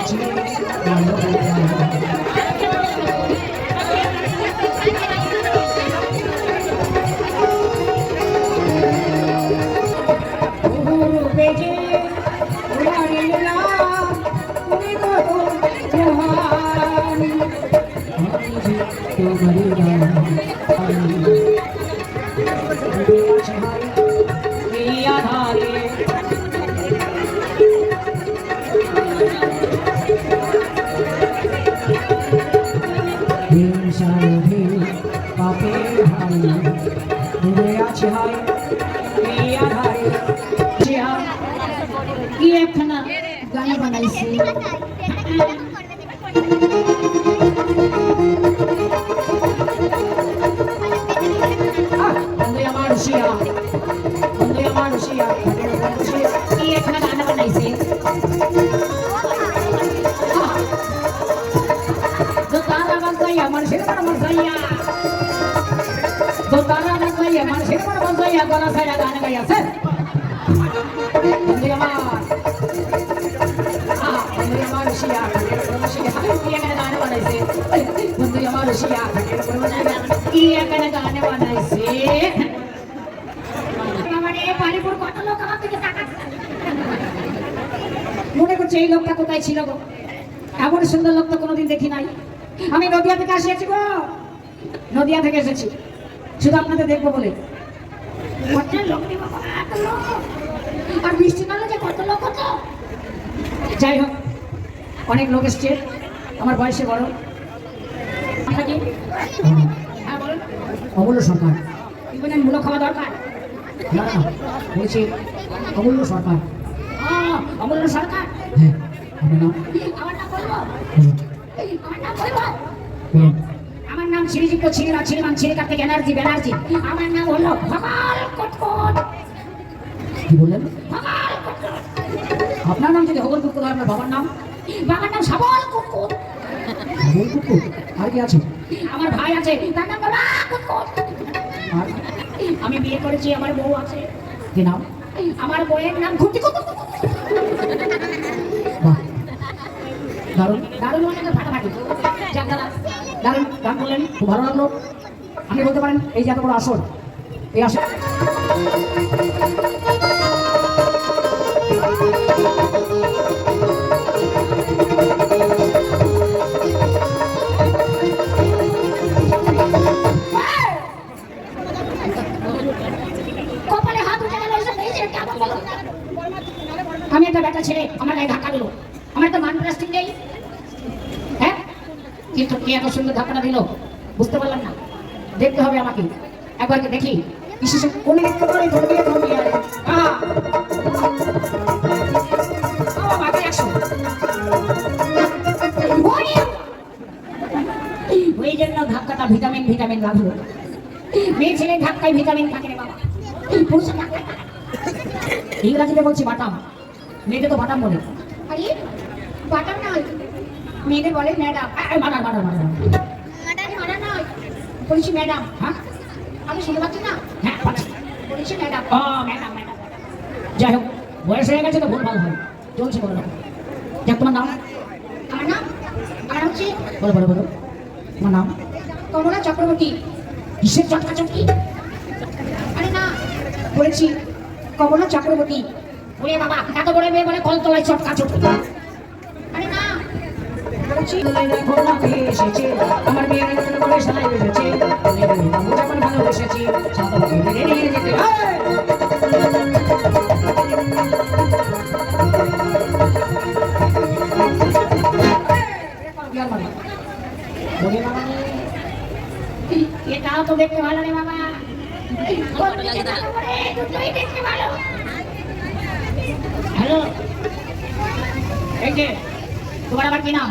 গেছি गाना बनाइছি বন্ধু আমার রুশিয়া কি একটা গানা বানাইছে তো তারা বানাই আমার শেরবার মজাইয়া গলা সাইরা গানা গাইছে বন্ধু আমার রুশিয়া কি একটা গানা বানাইছে বন্ধু আমার রুশিয়া কি একটা গানা বানাইছে মনে করছে এই লোকটা কোথায় ছিল গো এমন সুন্দর লোক তো কোনোদিন দেখি নাই আমি নদিয়া থেকে এসেছি গো নদিয়া থেকে এসেছি শুধু আপনাদের দেখবো বলে আর বৃষ্টি নালে যে কত লোক হতো যাই হোক অনেক লোক এসছে আমার বয়সে বড় হ্যাঁ বলুন অমূল্য সরকার মূল্য খাওয়া দরকার না বলছি অমূল্য সরকার অমূল্য সরকার হ্যাঁ আমার নাম শ্রীযুক্ত ছিরিমান ছিরি কার্তিক ব্যানার্জি আমার নাম হলো ভগল কটকট কি বললেন আপনার নাম যদি হগল কুটকুট হয় আপনার বাবার নাম সাবল কুটকুট আর কি আছে আমার ভাই আছে তার নাম বাবা কুটকুট আর আমি বিয়ে করেছি আমার বউ আছে কি নাম আমার বউয়ের নাম ঘুটি কুটকুট বাহ দারুণ মানে ফাটাফাটি দারুণ গান বললেন খুব ভালো লাগলো আপনি বলতে পারেন এই যে এত বড় আসর এই আসর আমি একটা ব্যাটা ছেলে আমার গায়ে ধাক্কা দিল আমার একটা মান প্লাস্টিক নেই হ্যাঁ কিন্তু কে এত সুন্দর ধাক্কাটা দিল বুঝতে পারলাম না দেখতে হবে আমাকে একবারকে দেখি বিশেষ কোনে একটু করে ধরিয়ে ওই জন্য ধাক্কাটা ভিটামিন লাগলো মেয়ে ছেলে ধাক্কায় ভিটামিন থাকে রে বাবা ইংরাজিতে বলছি বাটাম মেয়েদের তো বাটাম বলে আরে বাটাম নয় মেয়েদের বলে ম্যাডাম বলছি ম্যাডাম হ্যাঁ আমি শুনতে পাচ্ছি না হ্যাঁ বলছি ম্যাডাম যাই হোক বয়স হয়ে গেছে তো ভুল ভালো হয় চলছে বলো দেখ তোমার নাম আমার হচ্ছে বলো তোমার নাম কমলা চক্রবর্তী কিসের চটকা চটকি আরে না বলেছি কমলা চক্রবর্তী ওরে বাবা এত বড় মেয়ে বলে কলতলায় চটকা চটকি আরে না বলছি এসেছে আমার মেয়ের বলে সালাই বেসেছে যখন ভালোবেসেছি নিয়ে যেতে এটাও তো দেখতে ভালো রে বাবা হ্যালো এই যে তোমার আবার কি নাম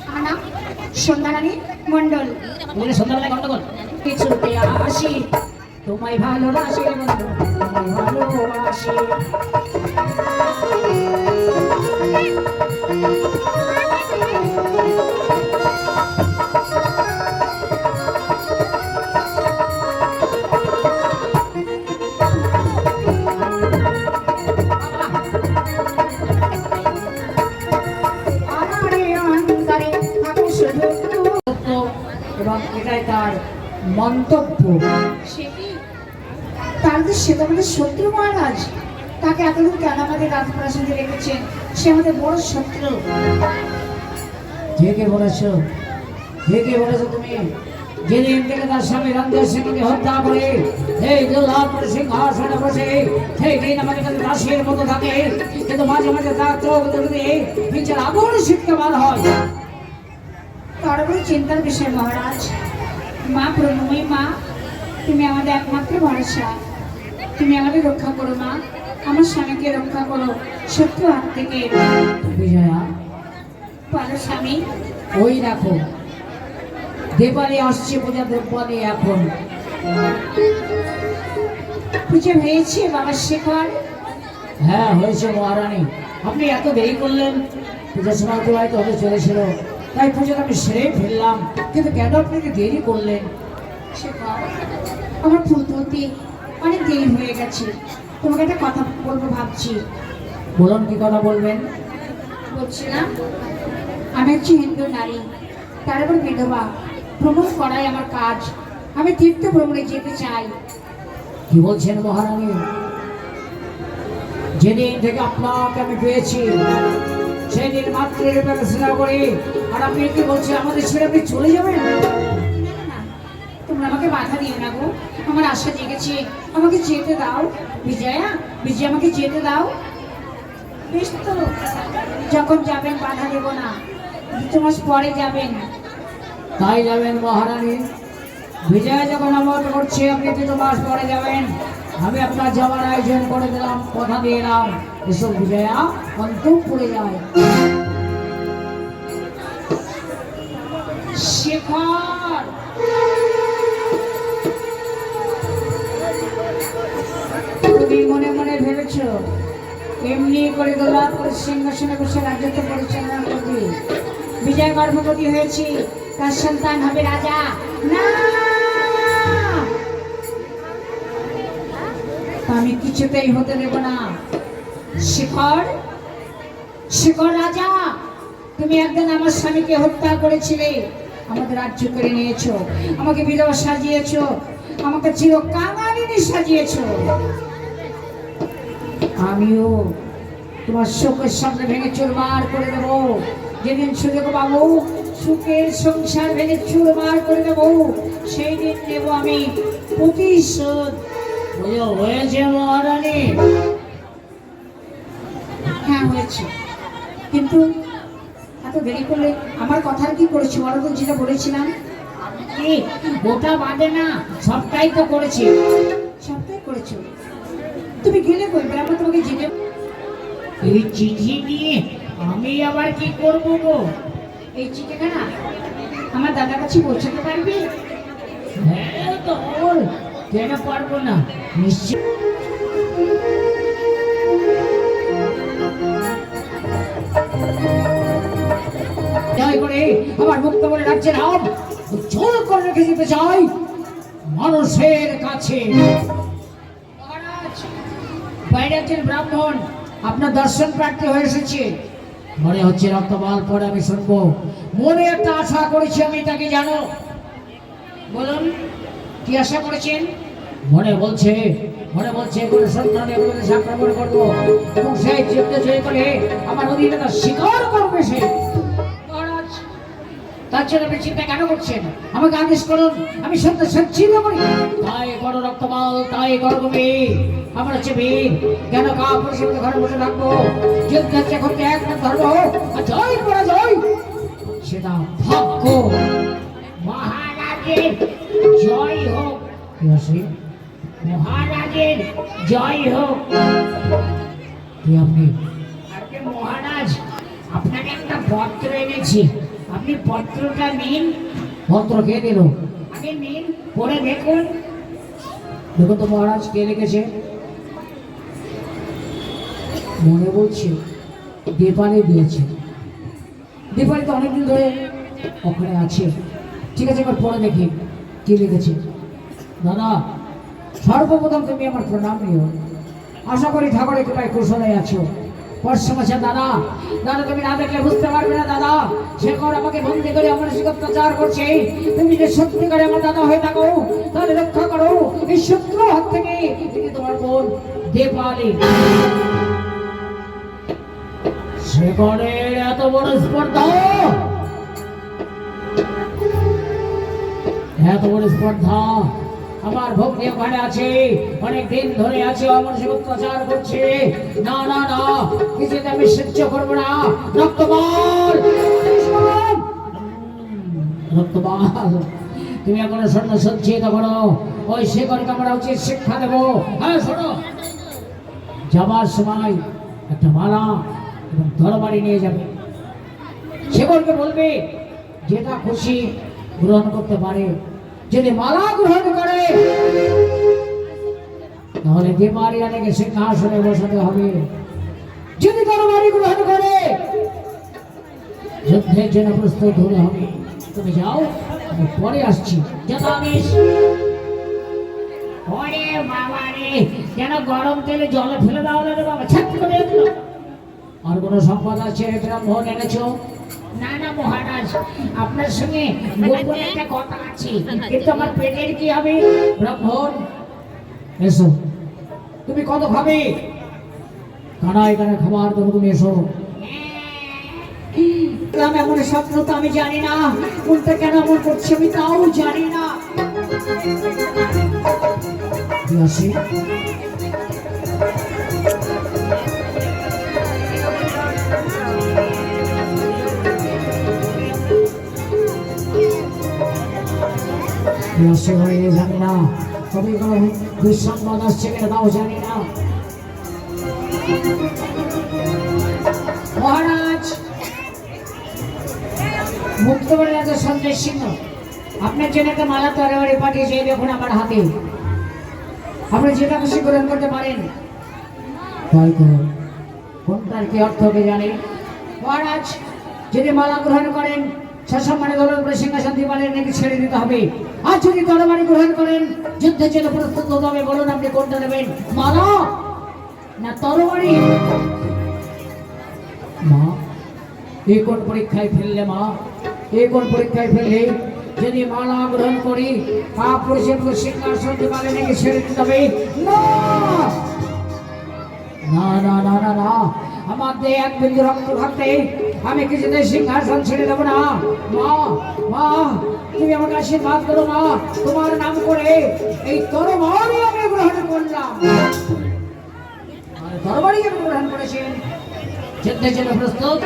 আমার নাম সন্ধ্যারানী মন্ডল বলে সন্ধ্যাবেলায় গন্ডগোল কিছুতে আসি তোমায় ভালোবাসি তোমায় ভালোবাসি মন্তব্য। সে কি? তাহলে সে তো আমাদের শত্রু মহারাজ। তাকে এতদিন কেন আমাদের রাজপ্রাসাদে রেখেছেন? সে আমাদের বড় শত্রু। কে বলেছো? কে বলেছো তুমি? যেদিন থেকে তার স্বামী রণধীর সিংকে হত্যা করে এই দুর্লভ সিংহাসনে বসে সেই দিন আমাদের কাছে দাসের মতো থাকে, কিন্তু মাঝে মাঝে তার চোখ দিয়ে নিচের আগুন শিখতে বার হয়। তার বড় চিন্তার বিষয় মহারাজ। মা প্রণময়ী মা, তুমি আমাদের একমাত্র ভরসা। তুমি আমাদের রক্ষা করো মা, আমার স্বামীকে রক্ষা করো শত্রু হাত থেকে। বিজয়া, বলো স্বামী। ওই দেখো দেবালি আসছে, পূজা দেবালি এখন। পুজো হয়েছে বাবা শেখর? হ্যাঁ হয়েছে মহারানী। আপনি এত দেরি করলেন, পূজার সময় অতিবাহিত হতে চলেছিল, তাই পুজোটা আমি সেরে ফেললাম, কিন্তু কেন আপনি দেরি করলেন? শেখর, আমার ফুল তুলতে অনেক দেরি হয়ে গেছে। তোমাকে একটা কথা বলবো ভাবছি। বলুন, কি কথা বলবেন? বলছিলাম, আমি হচ্ছি হিন্দু নারী, তার উপর বিধবা। ভ্রমণ করাই আমার কাজ। আমি তীর্থ ভ্রমণে যেতে চাই। কি বলছেন মহারানী? যেদিন থেকে আপনাকে আমি পেয়েছি সেদিন মাতৃরূপে স্নেহ করি, আর আপনি কি বলছেন আমাদের ছেড়ে আপনি চলে যাবেন? না না না, তোমরা আমাকে বাধা দিও না গো। আমার আশা জেগেছে, আমাকে যেতে দাও। বিজয়া, বিজয়া, আমাকে যেতে দাও। বেশ তো, যখন যাবেন বাধা দেবো না। 2 মাস পরে যাবেন। তাই যাবেন মহারানী? বিজয় যখন আমার করছে আপনি 2 মাস পরে যাবেন, আমি আপনার যাওয়ার আয়োজন করে দিলাম, কথা দিয়ে এলাম। এসব বিজয়া অন্তর পড়ে যায়। শেখর, তুমি মনে মনে ভেবেছ এমনি করে দোলা করে সিংহাসনে বসে রাজত্ব পরিচালনা করবে? বিজয় গর্ভবতী হয়েছে, তার সন্তান হবে রাজা। না, আমি কিছুতেই হতে দেব না। শেখর, শেখর রাজা, তুমি একদিন আমার স্বামীকে হত্যা করেছিলে, আমাদের রাজ্য করে নিয়েছো, আমাকে বিধবা সাজিয়েছো, আমাকে চির কাঙালিনী সাজিয়েছো। আমিও তোমার শোকের সামনে ভেঙে চুরমার করে দেবো। যেদিন সুযোগ পাবো সুখের সংসার ভেঙে চুরমার করে দেবো, সেই দিন নেব আমি প্রতিশোধ। হয়েছে মহারানী? হ্যাঁ হয়েছে, কিন্তু এত দেরি করলে আমার কথার কি করেছি বলো তো? যেটা বলেছিলাম ওটা বাদে না, সবটাই তো করেছি। সবটাই করেছো। তুমি গেলে কই? আমরা তোমাকে যেতে। এই চিঠি নিয়ে আমি আবার কি করবো গো? এই চিঠিখানা আমার দাদার কাছে পৌঁছাতে পারবি? হ্যাঁ তো বল, কেন পারবো না, নিশ্চয়। জয় করে আমার মুক্ত করে রাজ্যের নাম উজ্জ্বল করে রেখে যেতে চাই মানুষের কাছে। মহারাজ, বাইরে একজন ব্রাহ্মণ আপনার দর্শন প্রার্থী হয়ে এসেছে, মনে হচ্ছে রক্তবাল পরে আমি শুনবো। মনে একটা আশা করেছি আমি, তাকে জানো? বলুন, কি আশা করেছেন? মনে বলছে কোনো সন্তান এগুলোকে আক্রমণ করবো এবং সেই যুদ্ধ জয় করে আমার অধীনতা স্বীকার করবে সে। মহারাজ, তার জন্য আপনি চিন্তা কেন করছেন? আমাকে আদেশ করুন, আমি সত্য সচ্ছিন্ন করি। তাই করো রক্তবাল, তাই করো তুমি। আমার হচ্ছে বীর, কেন কা পরিষেবা ঘরে বসে থাকবো? যুদ্ধ যখন এক না ধর্ম আর জয় পরাজয় সেটা ভাগ্য। মহারাজের জয় হোক। কি আছে? মহারাজের জয় হোক। কি আপনি? আরে মহারাজ, আপনাকে একটা পত্র এনেছি, আপনি পত্রটা নিন। পত্র কে দিল? আগে নিন, পড়ে দেখুন। দেখুন তো মহারাজ, কে লিখেছে? মনে বলছে দেপালি দিয়েছে। দেপালি তো অনেকদিন ধরে ওখানে আছে। ঠিক আছে, এবার পড়ে দেখি কি লিখেছে। দাদা, সর্বপ্রথম তুমি আমার প্রণাম নিও। আশা করি ঠাকুরের কৃপায় কুশলে আছো। কষ্ট আছে দাদা। দাদা তুমি না দেখলে বুঝতে পারবে না দাদা, শেখর আমাকে বন্দি করে মানসিক অত্যাচার করছে। তুমি যে সত্যিকারে আমার দাদা হয়ে থাকো তাহলে রক্ষা করো এই শত্রু হাত থেকে। তিনি তোমার বোন দেবালি। শেখরের এত বড় স্পর্ধা, এত বড় স্পর্ধা। আমার ভক্তি ওখানে আছে, অনেক দিন ধরে আছে, অমানসিক অত্যাচার করছে। না না না, কিছুতে আমি সহ্য করবো না। রক্তবাল, রক্তবাল, তুমি এখন স্বর্ণ সজ্জিত করো। ওই শেখরকে আমরা উচিত শিক্ষা দেবো। হ্যাঁ শোনো, যাবার সময় একটা মালা এবং তরবারি নিয়ে যাবে। শেখরকে বলবে যেটা খুশি গ্রহণ করতে পারে। যদি মালা গ্রহণ করে তাহলে দেবারি রানীকে সিংহাসনে বসাতে হবে। যদি তরবারি গ্রহণ করে যুদ্ধের জন্য প্রস্তুত হতে হবে। তুমি যাও, আমি পরে আসছি। যথাবেশ। ওরে বাবা রে, যেন গরম তেলে জলে ফেলে দাও রে বাবা, ছাপ করে দিল। আর কোনো সম্পদ আছে ব্রাহ্মণ এনেছো? না না মহারাজ, আপনার সঙ্গে গোপন একটা কথা আছে, কিন্তু আমার পেটের কি হবে? ব্রাহ্মণ এসো, তুমি কত খাবে? কানায় কানায় খাবার দেবো, তুমি এসো। এমন স্বপ্ন তো আমি জানি না, কোনটা কেন এমন করছে আমি তাও জানি না। আসি জানি না, তবে কোনো দুঃসংবাদ আসছে কিনা তাও জানি না। মহারাজ, মুক্তবাড়ি রাজা সন্দেশ সিংহ আপনার জন্য একটা মালা তরবারি পাঠিয়েছে, দেখুন আমার হাতে। আপনি যেটা খুশি গ্রহণ করতে পারেন। তাই তো, কোনটার কি অর্থ কে জানে? মহারাজ, যদি মালা গ্রহণ করেন সসম্মানে দলের উপরে সিংহাসন দিবালের নাকি ছেড়ে দিতে হবে। আর যদি তরবারি গ্রহণ করেন যুদ্ধের জন্য প্রস্তুত হতে হবে। বলুন আপনি কোনটা নেবেন, মালা না তরবারি? মা, এই কোন পরীক্ষায় ফেললে মা? এই কোন পরীক্ষায় ফেললে? যদি মালা গ্রহণ করি সিংহাসন দিবালের নাকি ছেড়ে দিতে হবে। না না না না না না, আমার দেহে এক বিন্দু রক্ত থাকতে আমি কিছুতে সিংহাসন ছেড়ে দেবো না। মা মা, তুমি আমাকে আশীর্বাদ করো মা। তোমার নাম করে এই তরবারি আমি গ্রহণ করলাম। তরবারি আমি গ্রহণ করেছেন। যুদ্ধের জন্য প্রস্তুত?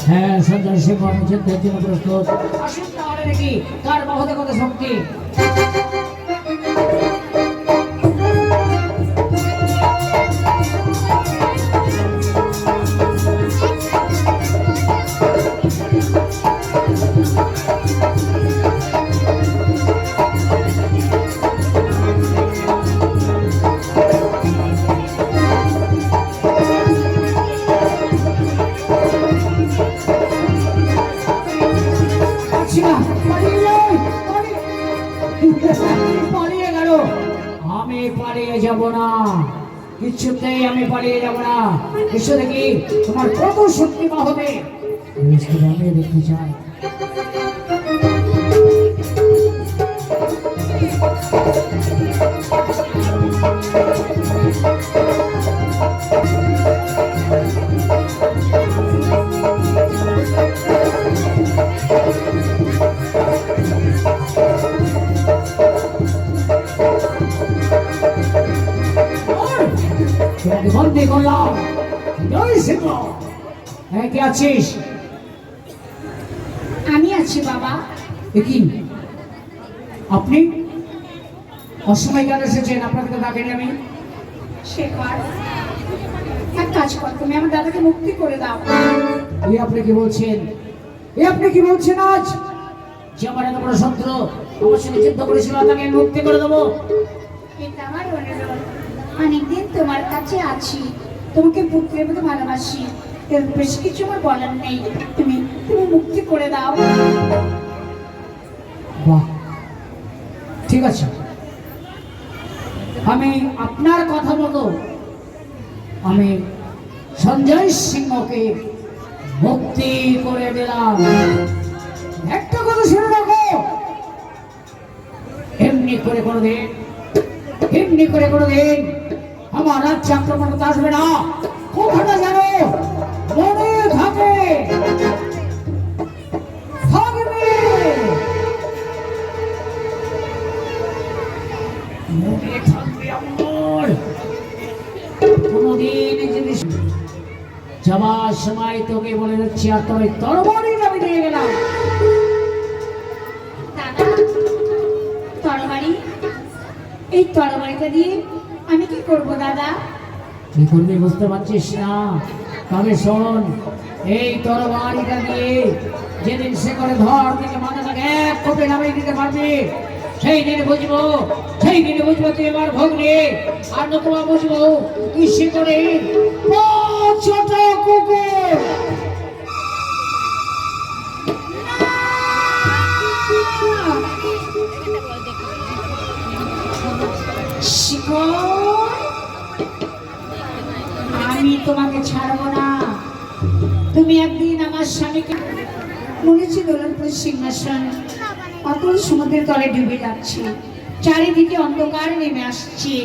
হ্যাঁ সঞ্জয় সিংহ, আমি যুদ্ধের জন্য প্রস্তুত। আসুন তাহলে নাকি কার মহতে কত শক্তি। পালিয়ে গেল। আমি পালিয়ে যাব না, কিছুতেই আমি পালিয়ে যাব না। এসো দেখি তোমার কত শক্তি বা হবে, আমি দেখতে চাই। বন্দী করলাম। জয় সিংহ, কে আছিস? আমি আছি বাবা। কি আপনি অসময় কেন এসেছেন? আপনাকে তো ডাকেনি আমি। শেখর, এক কাজ কর, তুমি আমার দাদাকে মুক্তি করে দাও। এ আপনি কি বলছেন? এ আপনি কি বলছেন? আজ যে আমার এত বড় শত্রু আমার সঙ্গে যুদ্ধ করেছিল তাকে আমি মুক্তি করে দেবো? এটা আমার অনুরোধ, অনেকদিন তোমার কাছে আছি, তোমাকে পুত্রের মতো ভালোবাসি, এর বেশি কিছু আমার বলার নেই। তুমি তুমি মুক্তি করে দাও। বাহ, ঠিক আছে, আমি আপনার কথা মতো আমি সঞ্জয় সিংহকে মুক্তি করে দিলাম। একটা কথা শুনে রাখো, এমনি করে কোনোদিন আমার রাজ্যে আক্রমণ করতে আসবে না, কথাটা জানো মনে থাকে। মনে থাকবে আমার। কোনদিন জিনিস যাবার সময় তোকে বলে যাচ্ছি, আর তোর তরবারি আমি দিয়ে গেলাম। দাদা, তরবারি? এই তরবারিটা দিয়ে আমি কি করব দাদা? কি করবি বুঝতে পারছিস না? তবে শোন, এই তরবারিটা দিয়ে যেদিন সে করে ধর থেকে মাথাটাকে এক কোপে নামিয়ে দিতে পারবি, সেই দিনে বুঝবো তুই আমার ভগ্নে। আর নতুবা বুঝবো তুই সে করে ছোট কুকুর। শিকড়, আমি তোমাকে ছাড়বো না। তুমি একদিন আমার স্বামীকে মনেছি দোলনপুর সিংহাসন অতল সমুদ্রের তলে ডুবে যাচ্ছে, চারিদিকে অন্ধকার নেমে আসছে।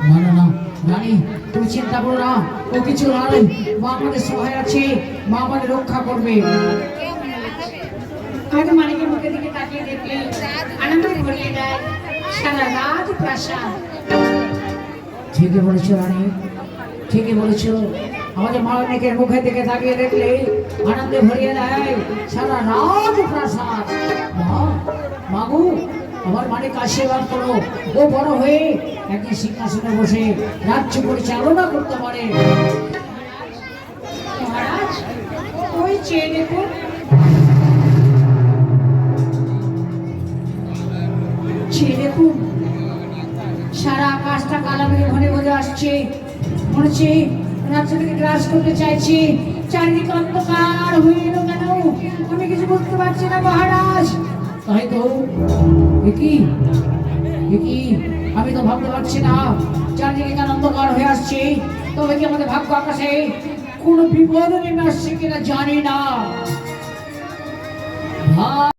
না না না রানী, তুমি চিন্তা করো না, ও কিছু নয়। মা আমাদের সহায় আছে, মা আমাদের রক্ষা করবে। হয়তো মানিকের মুখের দিকে তাকিয়ে দেখলে আনন্দে ভরিয়ে দেয় সারা রাত প্রাসাদ। ঠিকই বলেছো রানী, ঠিকই বলেছো। আমাদের মানিকের মুখের দিকে তাকিয়ে দেখলে আনন্দে ভরিয়ে দেয় সারা রাত প্রাসাদ। মাগু, আমার মানিক আশীর্বাদ করো, ও বড় হয়ে একই সিংহাসনে বসে রাজ্য পরিচালনা করতে পারে। মহারাজ, ওই চেয়ে দেখুন, সারা আকাশটা কালা মেঘে ঘনে ঘনে আসছে। মনে হচ্ছে রাজ্যটাকে গ্রাস করতে চাইছি। চারিদিকে অন্ধকার হয়ে এলো কেন আমি কিছু বুঝতে পারছি না মহারাজ। তাই তো, কি আমি তো ভাবতে পারছি না, চারদিকে কেন অন্ধকার হয়ে আসছে। তবে কি আমাদের ভাগ্য আকাশে কোনো বিপদ নেমে আসছে কিনা জানি না।